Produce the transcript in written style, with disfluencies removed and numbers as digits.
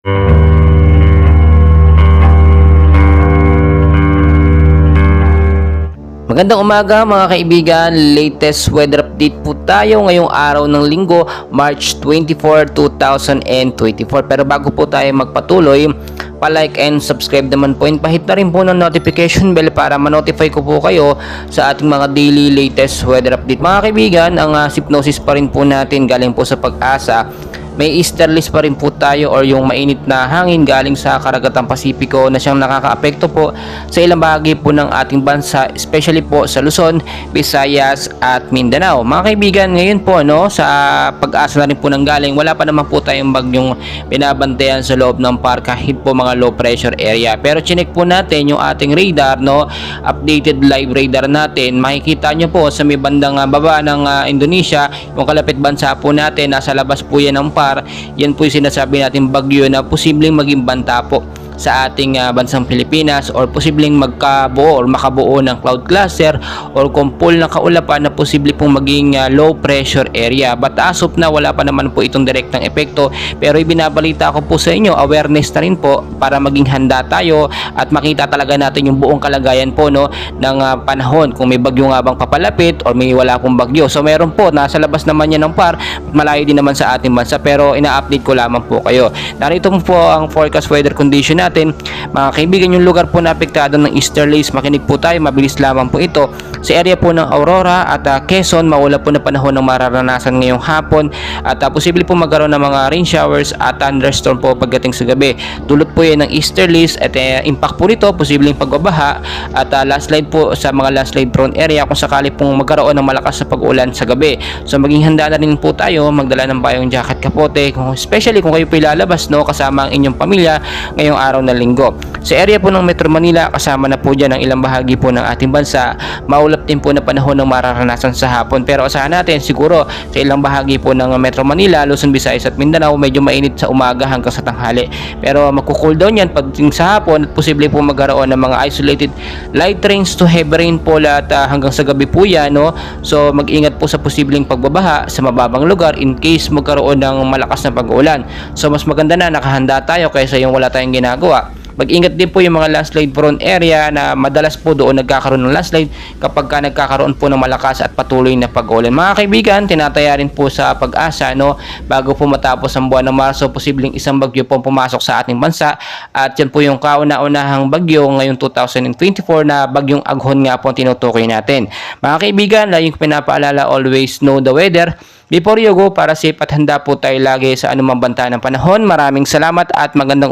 Magandang umaga mga kaibigan, latest weather update po tayo ngayong araw ng Linggo, March 24, 2024. Pero bago po tayo magpatuloy, pa-like and subscribe naman po and pahit na rin po ng notification bell para ma-notify ko po kayo sa ating mga daily latest weather update. Mga kaibigan, ang hypnosis pa rin po natin galing po sa Pag-asa. May easterlies pa rin po tayo or yung mainit na hangin galing sa Karagatang Pasipiko na siyang nakakaapekto po sa ilang bahagi po ng ating bansa, especially po sa Luzon, Visayas at Mindanao. Mga kaibigan, ngayon po sa Pag-asa na rin po nang galing, wala pa naman po tayong bagyong binabantayan sa loob ng park kahit po mga low pressure area. Pero chinek po natin yung ating radar, updated live radar natin. Makikita nyo po sa may bandang baba ng Indonesia, yung kalapit bansa po natin, nasa labas po yan ng park. Yan po yung sinasabi natin bagyo na posibleng maging banta po sa ating bansang Pilipinas or posibleng magkabuo or makabuo ng cloud cluster or kumpol ng kaulapan na posible pong maging low pressure area. But as of na wala pa naman po itong direktang epekto, pero ibinabalita ko po sa inyo, awareness na rin po para maging handa tayo at makita talaga natin yung buong kalagayan po ng panahon, kung may bagyo nga bang papalapit or may wala pong bagyo. So meron po, nasa labas naman yan ng par, malayo din naman sa ating bansa, pero ina-update ko lamang po kayo. Narito po ang forecast weather condition natin. Mga kaibigan, yung lugar po na apektado ng easterlies, makinig po tayo, mabilis lamang po ito. Sa area po ng Aurora at Quezon, maula po na panahon ng mararanasan ngayong hapon at posible po magkaroon ng mga rain showers at thunderstorm po pagdating sa gabi. Dulot po yan ng easterlies at impact po nito, posibleng pagbabaha at landslide po sa mga landslide prone area kung sakali pong magkaroon ng malakas na pag-ulan sa gabi. So maging handa na rin po tayo, magdala ng bayong jacket, kapote, especially kung kayo po ilalabas kasama ang inyong pamilya ngayong araw na Linggo. Sa area po ng Metro Manila, kasama na po dyan ang ilang bahagi po ng ating bansa, maulap din po na panahon ng mararanasan sa hapon. Pero asahan natin siguro sa ilang bahagi po ng Metro Manila, Luzon, Visayas at Mindanao, medyo mainit sa umaga hanggang sa tanghali. Pero magko-cool down yan pagdating sa hapon at posible po magkaroon ng mga isolated light rains to heavy rainfall at hanggang sa gabi po yan. So mag-ingat po sa posibleng pagbabaha sa mababang lugar in case magkaroon ng malakas na pag-ulan. So mas maganda na nakahanda tayo kaysa yung wala tayong ginagawa. Mag-ingat din po yung mga landslide prone area na madalas po doon nagkakaroon ng landslide kapag nagkakaroon po ng malakas at patuloy na pag-ulan. Mga kaibigan, tinataya rin po sa Pag-asa bago po matapos ang buwan ng Marso, posibleng isang bagyo po pumasok sa ating bansa at yan po yung kauna-unahang bagyo ngayong 2024 na bagyong Aghon nga po ang tinutukoy natin. Mga kaibigan, laging pinapaalala, always know the weather before you go para safe at handa po tayo lagi sa anumang banta ng panahon. Maraming salamat at magandang